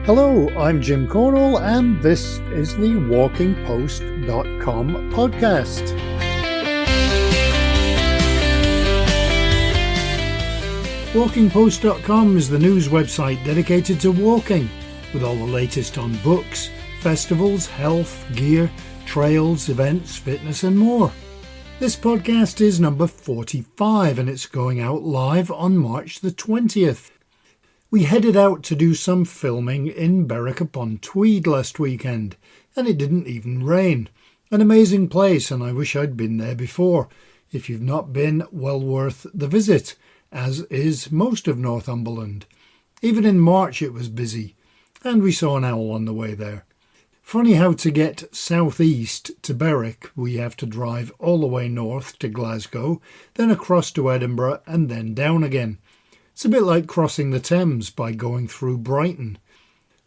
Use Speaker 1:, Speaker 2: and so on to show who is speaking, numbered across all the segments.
Speaker 1: Hello, I'm Jim Cornwall, and this is the WalkingPost.com podcast. WalkingPost.com is the news website dedicated to walking, with all the latest on books, festivals, health, gear, trails, events, fitness and more. This podcast is number 45 and it's going out live on March the 20th. We headed out to do some filming in Berwick-upon-Tweed last weekend, and it didn't even rain. An amazing place, and I wish I'd been there before. If you've not been, well worth the visit, as is most of Northumberland. Even in March it was busy, and we saw an owl on the way there. Funny how to get southeast to Berwick, we have to drive all the way north to Glasgow, then across to Edinburgh, and then down again. It's a bit like crossing the Thames by going through Brighton.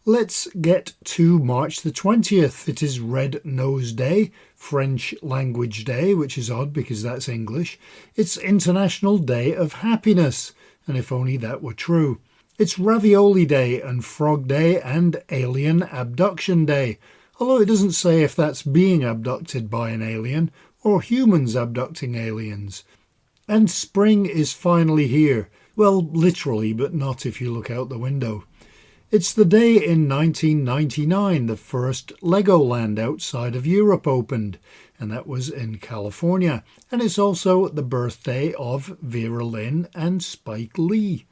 Speaker 1: Let's get to March the 20th. It is Red Nose Day, French Language Day, which is odd because that's English. It's International Day of Happiness, and if only that were true. It's Ravioli Day and Frog Day and Alien Abduction Day, although it doesn't say if that's being abducted by an alien or humans abducting aliens. And spring is finally here. Well, literally, but not if you look out the window. It's the day in 1999 the first Legoland outside of Europe opened, and that was in California. And it's also the birthday of Vera Lynn and Spike Lee.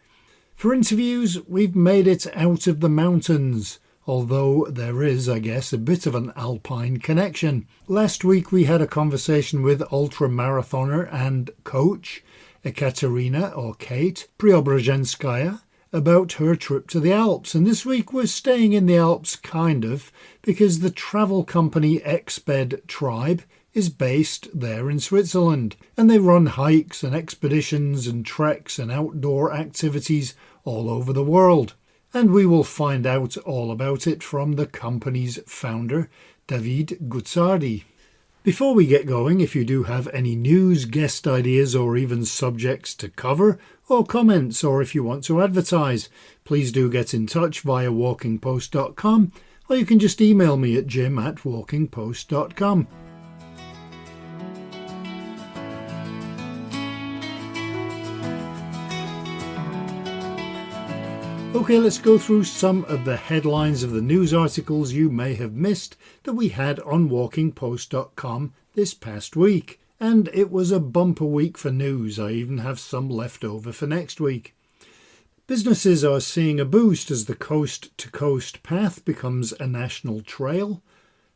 Speaker 1: For interviews, we've made it out of the mountains, although there is, I guess, a bit of an alpine connection. Last week we had a conversation with ultra-marathoner and coach Ekaterina, or Kate, Preobrazhenskaya, about her trip to the Alps. And this week we're staying in the Alps, kind of, because the travel company Exped Tribe is based there in Switzerland. And they run hikes and expeditions and treks and outdoor activities all over the world. And we will find out all about it from the company's founder, Davide Guzzardi. Before we get going, if you do have any news, guest ideas or even subjects to cover, or comments, or if you want to advertise, please do get in touch via walkingpost.com, or you can just email me at jim@walkingpost.com. Okay, let's go through some of the headlines of the news articles you may have missed that we had on walkingpost.com this past week. And it was a bumper week for news. I even have some left over for next week. Businesses are seeing a boost as the coast-to-coast path becomes a national trail.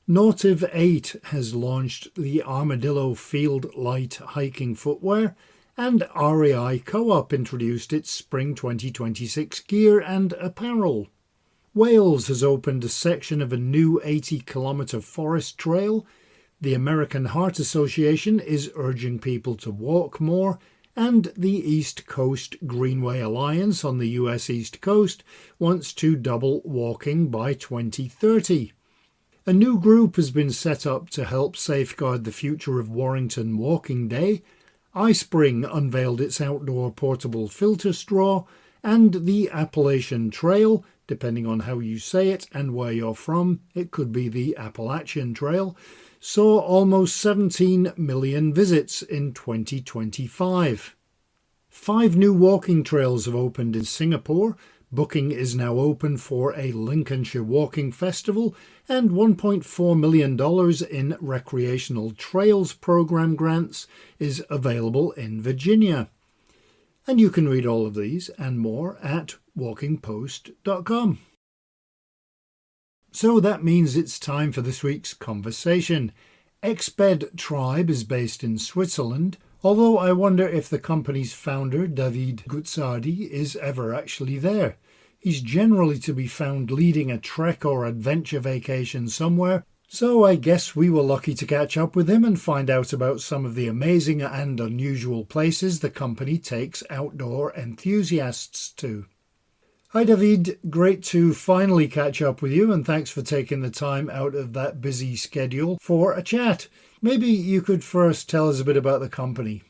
Speaker 1: Nautiv 8 has launched the Armadillo Field Light hiking footwear, and REI Co-op introduced its Spring 2026 gear and apparel. Wales has opened a section of a new 80-kilometre forest trail. The American Heart Association is urging people to walk more, and the East Coast Greenway Alliance on the US East Coast wants to double walking by 2030. A new group has been set up to help safeguard the future of Warrington Walking Day. iSpring unveiled its outdoor portable filter straw, and the Appalachian Trail, depending on how you say it and where you're from, it could be the Appalachian Trail, saw almost 17 million visits in 2025. 5 new walking trails have opened in Singapore. Booking is now open for a Lincolnshire Walking Festival, and $1.4 million in Recreational Trails Programme grants is available in Virginia. And you can read all of these and more at walkingpost.com. So that means it's time for this week's conversation. Exped Tribe is based in Switzerland, although I wonder if the company's founder, Davide Guzzardi, is ever actually there. He's generally to be found leading a trek or adventure vacation somewhere, so I guess we were lucky to catch up with him and find out about some of the amazing and unusual places the company takes outdoor enthusiasts to. Hi David, great to finally catch up with you, and thanks for taking the time out of that busy schedule for a chat. Maybe you could first tell us a bit about the company.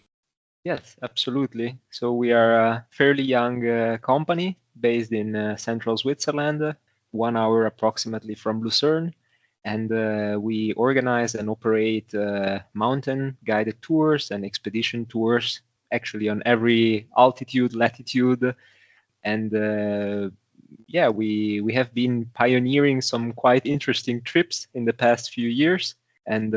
Speaker 2: Yes, absolutely. So we are a fairly young company based in central Switzerland. 1 hour approximately from Lucerne. And we organize and operate mountain guided tours and expedition tours, actually on every altitude, latitude. And yeah, we have been pioneering some quite interesting trips in the past few years, and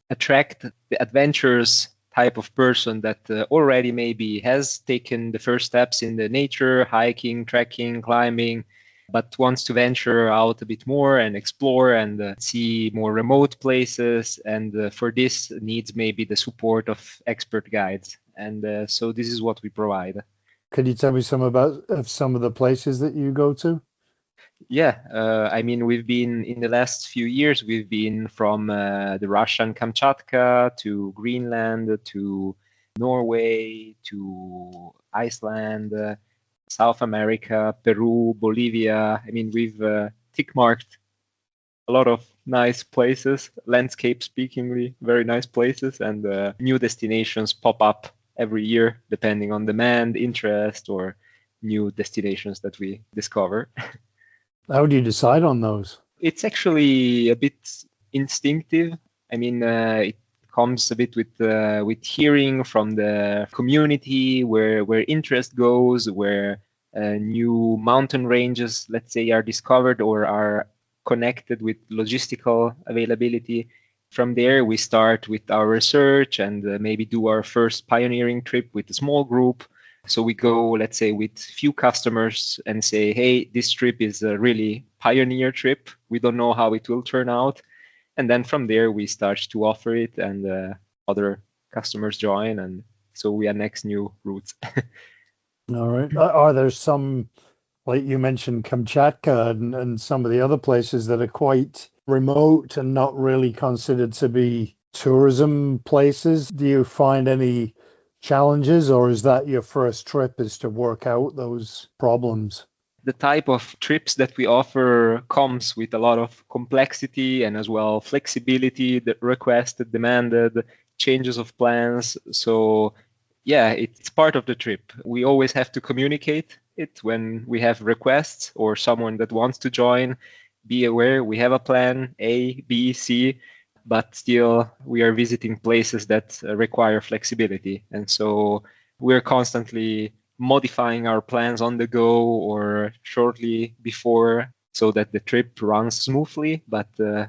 Speaker 2: attract the adventurous type of person that already maybe has taken the first steps in the nature, hiking, trekking, climbing, but wants to venture out a bit more and explore and see more remote places. And for this needs maybe the support of expert guides. And so this is what we provide.
Speaker 1: Could you tell me some of some of the places that you go to?
Speaker 2: Yeah, I mean, we've been in the last few years, we've been from the Russian Kamchatka to Greenland to Norway to Iceland, South America, Peru, Bolivia. I mean, we've tick marked a lot of nice places, landscape speakingly, very nice places, and new destinations pop up every year depending on demand, interest, or new destinations that we discover.
Speaker 1: How do you decide on those?
Speaker 2: It's actually a bit instinctive. I mean, it comes a bit with hearing from the community where interest goes, where new mountain ranges, let's say, are discovered or are connected with logistical availability. From there, we start with our research and maybe do our first pioneering trip with a small group. So we go, let's say, with few customers and say, hey, this trip is a really pioneer trip. We don't know how it will turn out. And then from there, we start to offer it, and other customers join. And so we annex new routes.
Speaker 1: All right. Are there some, like you mentioned, Kamchatka and some of the other places that are quite remote and not really considered to be tourism places? Do you find any challenges, or is that your first trip, is to work out those problems?
Speaker 2: The type of trips that we offer comes with a lot of complexity and as well flexibility that requested, demanded, changes of plans. So yeah, it's part of the trip. We always have to communicate it when we have requests or someone that wants to join. Be aware we have a plan A, B, C, but still we are visiting places that require flexibility. And so we're constantly modifying our plans on the go or shortly before so that the trip runs smoothly, but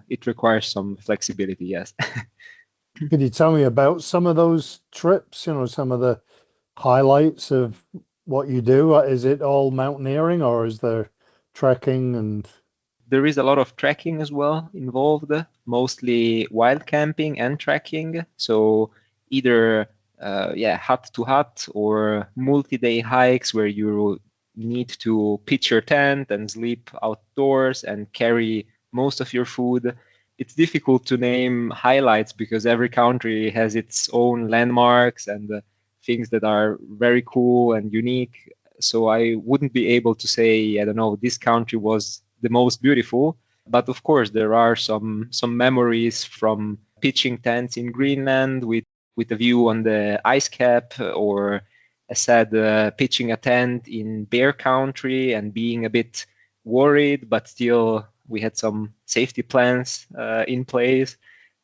Speaker 2: it requires some flexibility, yes.
Speaker 1: Could you tell me about some of those trips, some of the highlights of what you do? Is it all mountaineering, or is there trekking and...
Speaker 2: There is a lot of trekking as well involved, mostly wild camping and trekking. So either hut to hut or multi-day hikes where you need to pitch your tent and sleep outdoors and carry most of your food. It's difficult to name highlights because every country has its own landmarks and things that are very cool and unique. So I wouldn't be able to say, I don't know, this country was the most beautiful. But of course, there are some memories from pitching tents in Greenland with a view on the ice cap, or as said, pitching a tent in bear country and being a bit worried, but still we had some safety plans in place.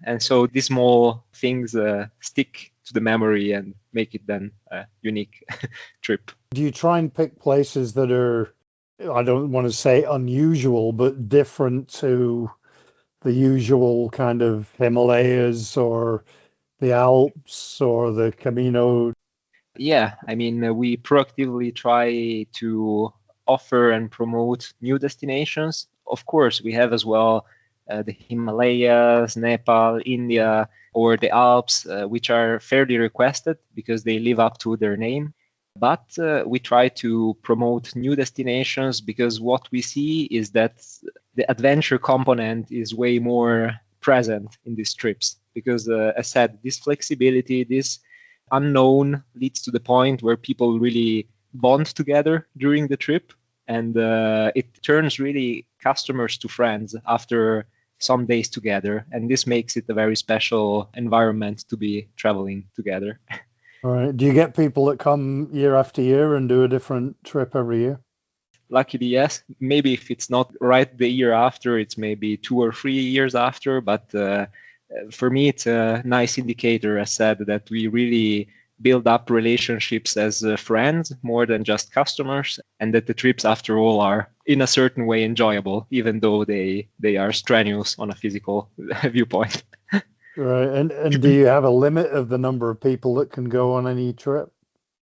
Speaker 2: And so these small things stick to the memory and make it then a unique trip.
Speaker 1: Do you try and pick places that are, I don't want to say unusual, but different to the usual kind of Himalayas or the Alps or the Camino?
Speaker 2: Yeah, I mean, we proactively try to offer and promote new destinations. Of course, we have as well the Himalayas, Nepal, India, or the Alps, which are fairly requested because they live up to their name. But we try to promote new destinations because what we see is that the adventure component is way more present in these trips. Because, as said, this flexibility, this unknown leads to the point where people really bond together during the trip. And it turns really customers to friends after some days together. And this makes it a very special environment to be traveling together.
Speaker 1: All right. Do you get people that come year after year and do a different trip every year?
Speaker 2: Luckily, yes. Maybe if it's not right the year after, it's maybe 2 or 3 years after. But for me, it's a nice indicator, as said, that we really build up relationships as friends more than just customers, and that the trips, after all, are in a certain way enjoyable, even though they are strenuous on a physical viewpoint.
Speaker 1: Right. And do you have a limit of the number of people that can go on any trip?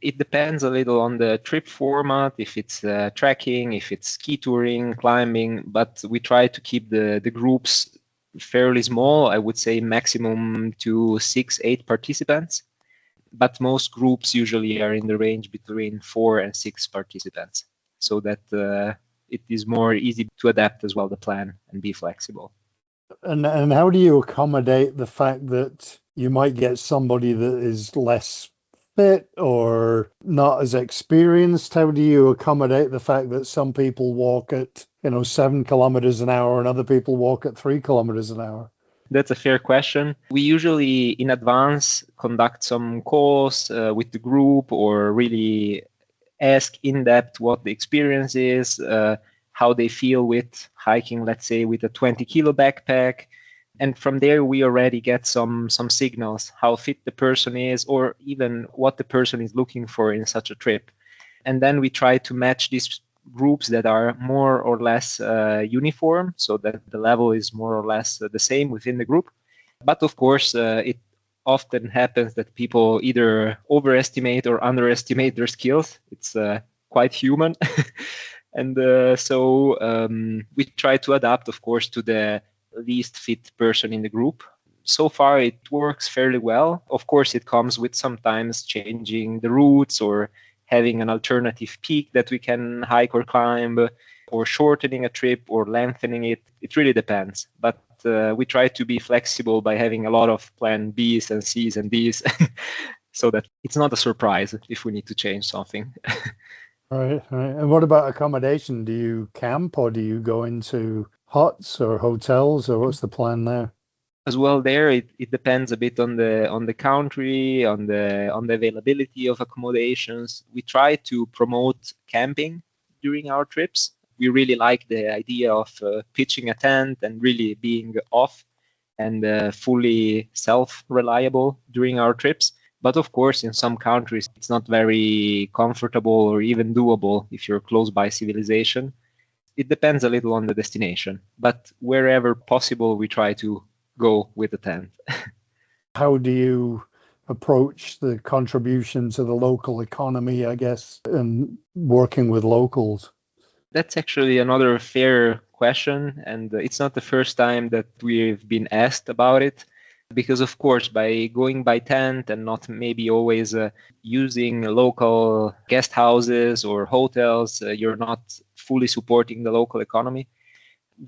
Speaker 2: It depends a little on the trip format, if it's trekking, if it's ski touring, climbing, but we try to keep the groups fairly small. I would say maximum to 6, 8 participants, but most groups usually are in the range between 4 and 6 participants, so that it is more easy to adapt as well the plan and be flexible.
Speaker 1: And how do you accommodate the fact that you might get somebody that is less fit or not as experienced? How do you accommodate the fact that some people walk at 7 kilometers an hour and other people walk at 3 kilometers an hour?
Speaker 2: That's a fair question. We usually in advance conduct some calls with the group, or really ask in depth what the experience is, how they feel with hiking, let's say with a 20-kilo backpack. And from there, we already get some signals, how fit the person is, or even what the person is looking for in such a trip. And then we try to match these groups that are more or less uniform, so that the level is more or less the same within the group. But of course, it often happens that people either overestimate or underestimate their skills. It's quite human. And so we try to adapt, of course, to the least fit person in the group. So far, it works fairly well. Of course, it comes with sometimes changing the routes, or having an alternative peak that we can hike or climb, or shortening a trip or lengthening it. It really depends. But we try to be flexible by having a lot of plan Bs and Cs and Ds, so that it's not a surprise if we need to change something.
Speaker 1: Right. And what about accommodation? Do you camp, or do you go into huts or hotels, or what's the plan there?
Speaker 2: As well, there it depends a bit on the country, on the availability of accommodations. We try to promote camping during our trips. We really like the idea of pitching a tent and really being off and fully self-reliable during our trips. But of course, in some countries, it's not very comfortable or even doable if you're close by civilization. It depends a little on the destination, but wherever possible, we try to go with the tent.
Speaker 1: How do you approach the contribution to the local economy, I guess, and working with locals?
Speaker 2: That's actually another fair question, and it's not the first time that we've been asked about it. Because, of course, by going by tent and not maybe always using local guest houses or hotels, you're not fully supporting the local economy.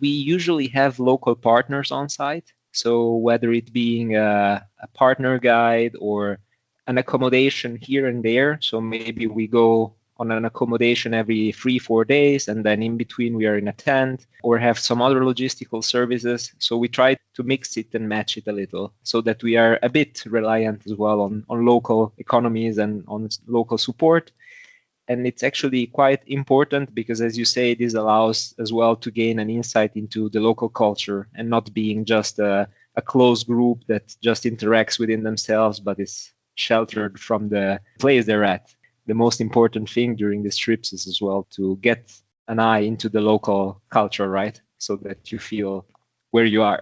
Speaker 2: We usually have local partners on site. So whether it being a partner guide or an accommodation here and there, so maybe we go on an accommodation every 3-4 days, and then in between we are in a tent, or have some other logistical services. So we try to mix it and match it a little, so that we are a bit reliant as well on local economies and on local support. And it's actually quite important because, as you say, this allows as well to gain an insight into the local culture, and not being just a closed group that just interacts within themselves but is sheltered from the place they're at. The most important thing during these trips is as well to get an eye into the local culture, right? So that you feel where you are.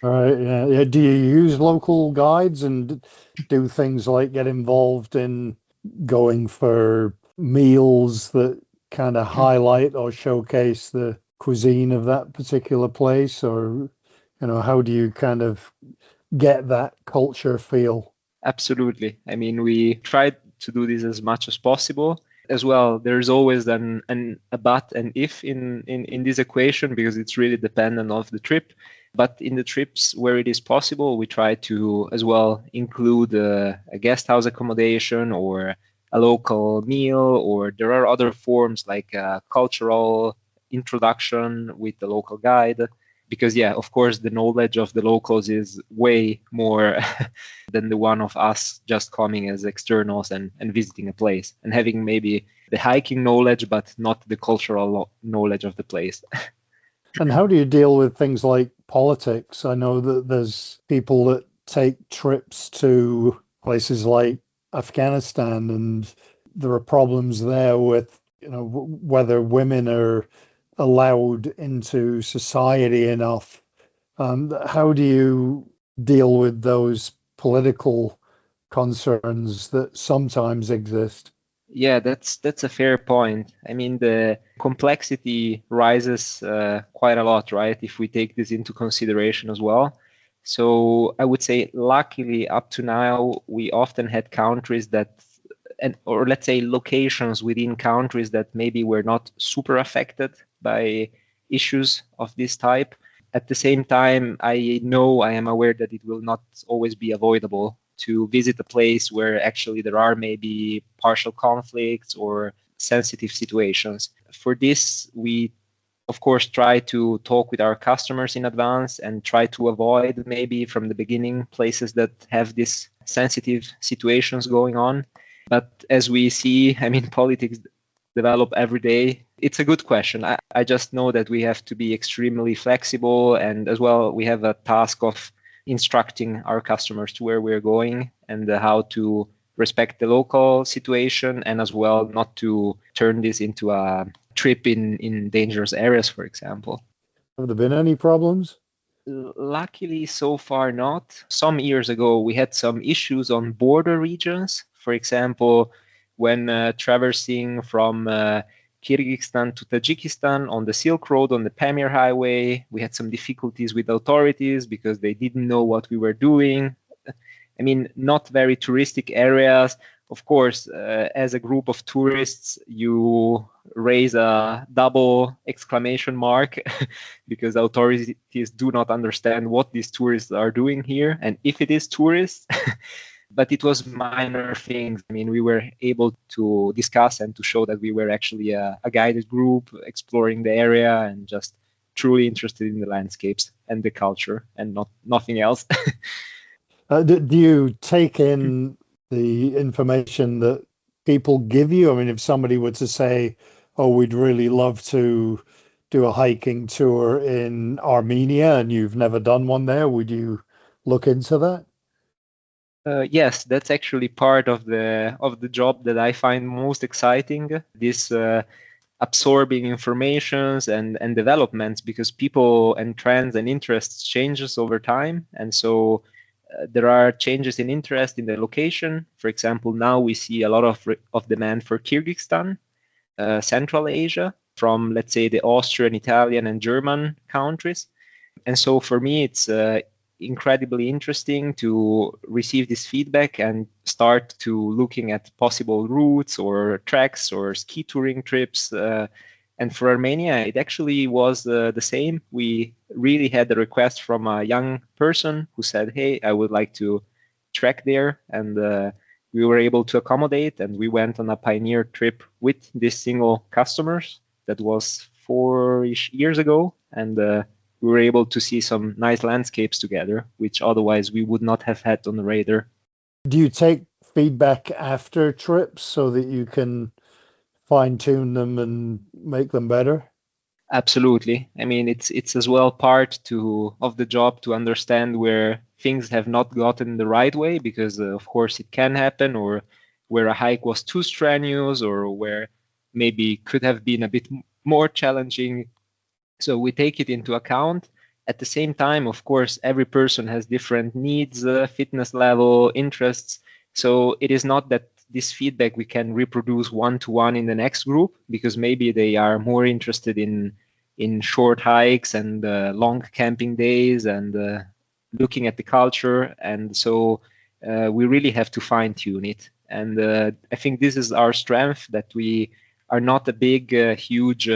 Speaker 1: All right. Yeah. Do you use local guides and do things like get involved in going for meals that kind of highlight or showcase the cuisine of that particular place? Or, how do you kind of get that culture feel?
Speaker 2: Absolutely. I mean, we tried to do this as much as possible. As well, there's always then a but and if in this equation, because it's really dependent of the trip. But in the trips where it is possible, we try to as well include a guest house accommodation or a local meal, or there are other forms like a cultural introduction with the local guide. because yeah, of course, the knowledge of the locals is way more than the one of us just coming as externals and visiting a place and having maybe the hiking knowledge, but not the cultural knowledge of the place.
Speaker 1: And how do you deal with things like politics? I know that there's people that take trips to places like Afghanistan, and there are problems there with, whether women are allowed into society enough. How do you deal with those political concerns that sometimes exist?
Speaker 2: Yeah, that's a fair point. I mean, the complexity rises quite a lot, right? If we take this into consideration as well. So I would say, luckily, up to now, we often had countries or let's say locations within countries that maybe were not super affected by issues of this type. At the same time, I am aware that it will not always be avoidable to visit a place where actually there are maybe partial conflicts or sensitive situations. For this, we of course try to talk with our customers in advance and try to avoid maybe from the beginning places that have these sensitive situations going on. But as we see, I mean, politics develop every day. It's a good question. I just know that we have to be extremely flexible, and as well, we have a task of instructing our customers to where we're going and how to respect the local situation, and as well not to turn this into a trip in dangerous areas, for example.
Speaker 1: Have there been any problems?
Speaker 2: Luckily, so far not. Some years ago, we had some issues on border regions. For example, when traversing from Kyrgyzstan to Tajikistan on the Silk Road on the Pamir Highway, we had some difficulties with authorities because they didn't know what we were doing. I mean, not very touristic areas. Of course, as a group of tourists, you raise a double exclamation mark because authorities do not understand what these tourists are doing here. And if it is tourists, but it was minor things. I mean, we were able to discuss and to show that we were actually a guided group exploring the area and just truly interested in the landscapes and the culture and nothing else.
Speaker 1: Do you take in the information that people give you? I mean, if somebody were to say, oh, we'd really love to do a hiking tour in Armenia and you've never done one there, would you look into that?
Speaker 2: Yes, that's actually part of the job that I find most exciting. This absorbing informations and developments, because people and trends and interests changes over time, and so there are changes in interest in the location. For example, now we see a lot of demand for Kyrgyzstan, Central Asia, from let's say the Austrian, Italian, and German countries, and so for me it's incredibly interesting to receive this feedback and start to looking at possible routes or tracks or ski touring trips. And for Armenia, it actually was the same. We really had a request from a young person who said, hey, I would like to trek there. And we were able to accommodate, and we went on a pioneer trip with this single customers. That was 4-ish years ago. And we were able to see some nice landscapes together, which otherwise we would not have had on the radar.
Speaker 1: Do you take feedback after trips so that you can fine-tune them and make them better?
Speaker 2: Absolutely. I mean, it's as well part of the job to understand where things have not gotten the right way, because of course it can happen, or where a hike was too strenuous, or where maybe could have been a bit more challenging. So we take it into account. At the same time, of course, every person has different needs, fitness level, interests. So it is not that this feedback we can reproduce one-to-one in the next group, because maybe they are more interested in short hikes and long camping days and looking at the culture. And so we really have to fine-tune it. And I think this is our strength, that we are not a big, huge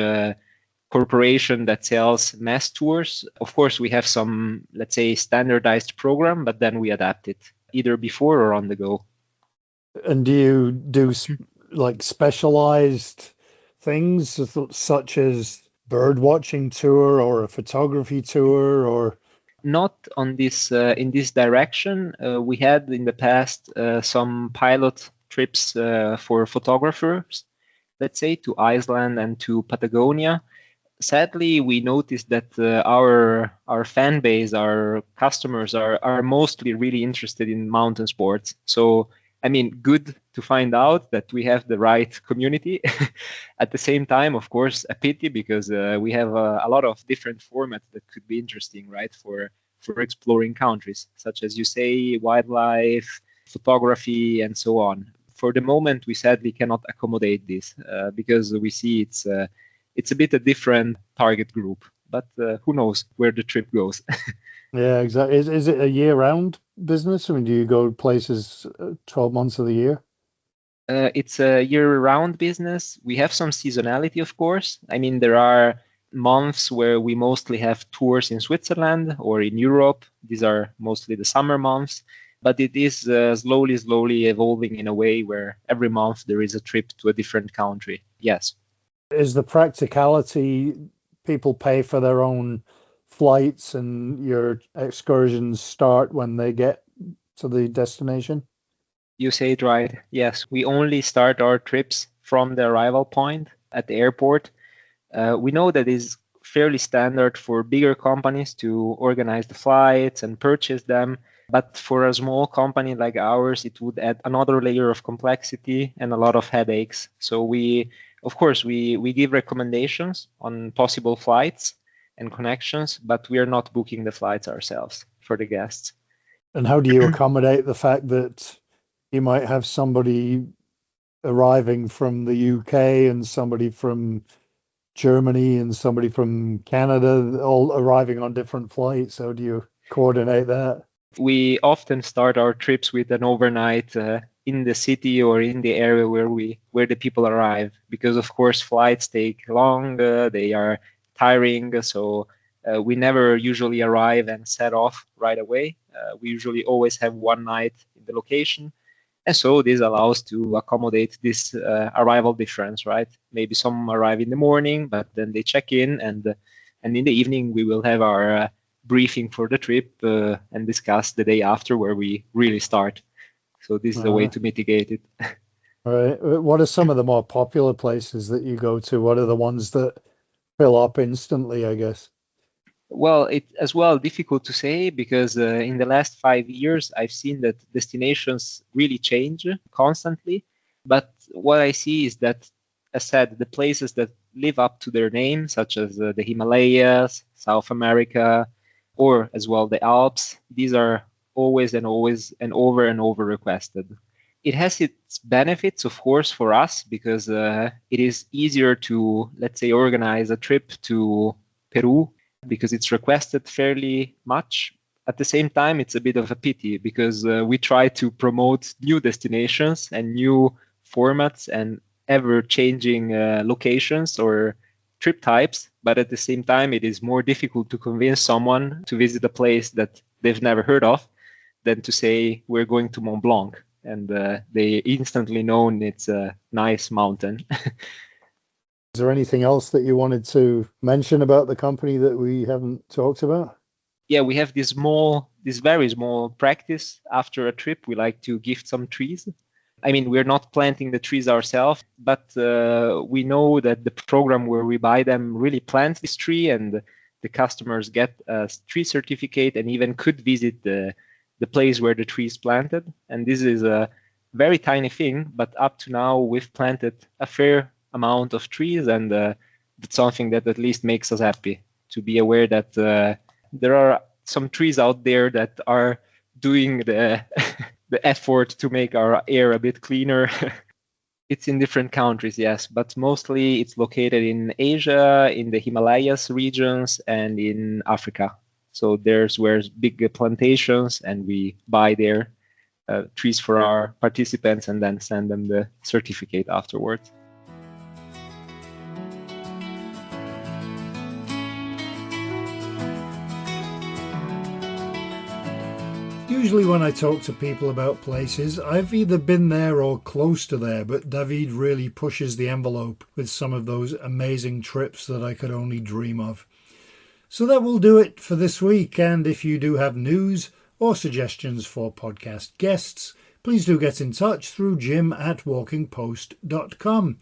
Speaker 2: corporation that sells mass tours. Of course, we have some, let's say, standardized program, but then we adapt it either before or on the go.
Speaker 1: And do you do like specialized things such as bird watching tour or a photography tour or?
Speaker 2: Not on this in this direction. We had in the past some pilot trips for photographers, let's say, to Iceland and to Patagonia. Sadly, we noticed that our fan base, our customers are mostly really interested in mountain sports. So, I mean, good to find out that we have the right community. At the same time, of course, a pity because we have a lot of different formats that could be interesting, right, for exploring countries, such as you say, wildlife, photography, and so on. For the moment, we sadly cannot accommodate this because we see it's a bit a different target group, but who knows where the trip goes.
Speaker 1: Yeah, exactly. Is it a year-round business? I mean, do you go places 12 months of the year?
Speaker 2: It's a year-round business. We have some seasonality, of course. I mean, there are months where we mostly have tours in Switzerland or in Europe. These are mostly the summer months, but it is slowly evolving in a way where every month there is a trip to a different country. Yes.
Speaker 1: Is the practicality people pay for their own flights and your excursions start when they get to the destination?
Speaker 2: You say it right. Yes, we only start our trips from the arrival point at the airport. We know that is fairly standard for bigger companies to organize the flights and purchase them. But for a small company like ours, it would add another layer of complexity and a lot of headaches. So of course, we give recommendations on possible flights and connections, but we are not booking the flights ourselves for the guests.
Speaker 1: And how do you accommodate the fact that you might have somebody arriving from the UK and somebody from Germany and somebody from Canada all arriving on different flights? How do you coordinate that?
Speaker 2: We often start our trips with an overnight in the city or in the area where the people arrive, because of course flights take long, they are tiring, so we never usually arrive and set off right away. We usually always have one night in the location, and so this allows to accommodate this arrival difference, right? Maybe some arrive in the morning, but then they check in, and in the evening we will have our briefing for the trip and discuss the day after where we really start. So this is a way to mitigate it.
Speaker 1: All right. What are some of the more popular places that you go to? What are the ones that fill up instantly, I guess?
Speaker 2: Well, it's as well difficult to say because in the last 5 years, I've seen that destinations really change constantly. But what I see is that, as said, the places that live up to their name, such as the Himalayas, South America, or as well the Alps, these are always and over requested. It has its benefits, of course, for us because it is easier to, let's say, organize a trip to Peru because it's requested fairly much. At the same time, it's a bit of a pity because we try to promote new destinations and new formats and ever-changing locations or trip types, but at the same time, it is more difficult to convince someone to visit a place that they've never heard of than to say we're going to Mont Blanc, and they instantly know it's a nice mountain.
Speaker 1: Is there anything else that you wanted to mention about the company that we haven't talked about?
Speaker 2: Yeah, we have this very small practice. After a trip, we like to gift some trees. I mean, we're not planting the trees ourselves, but we know that the program where we buy them really plants this tree, and the customers get a tree certificate and even could visit the place where the tree is planted. And this is a very tiny thing, but up to now we've planted a fair amount of trees, and that's something that at least makes us happy to be aware that there are some trees out there that are doing the effort to make our air a bit cleaner. It's in different countries, yes, but mostly it's located in Asia, in the Himalayas regions, and in Africa. So there's where big plantations, and we buy their trees for our participants and then send them the certificate afterwards.
Speaker 1: Usually when I talk to people about places, I've either been there or close to there, but David really pushes the envelope with some of those amazing trips that I could only dream of. So that will do it for this week, and if you do have news or suggestions for podcast guests, please do get in touch through jim@walkingpost.com.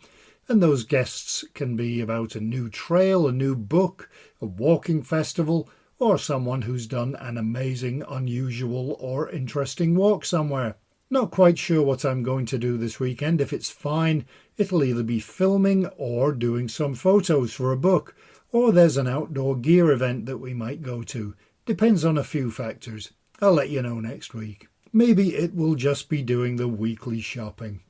Speaker 1: And those guests can be about a new trail, a new book, a walking festival, or someone who's done an amazing, unusual, or interesting walk somewhere. Not quite sure what I'm going to do this weekend. If it's fine, it'll either be filming or doing some photos for a book, or there's an outdoor gear event that we might go to. Depends on a few factors. I'll let you know next week. Maybe it will just be doing the weekly shopping.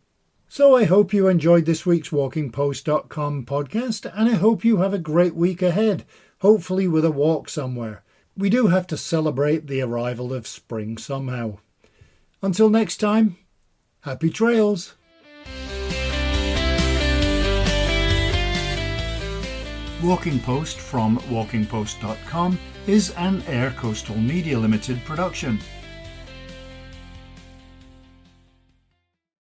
Speaker 1: So I hope you enjoyed this week's WalkingPost.com podcast, and I hope you have a great week ahead, hopefully with a walk somewhere. We do have to celebrate the arrival of spring somehow. Until next time, happy trails! Walking Post from WalkingPost.com is an Air Coastal Media Limited production.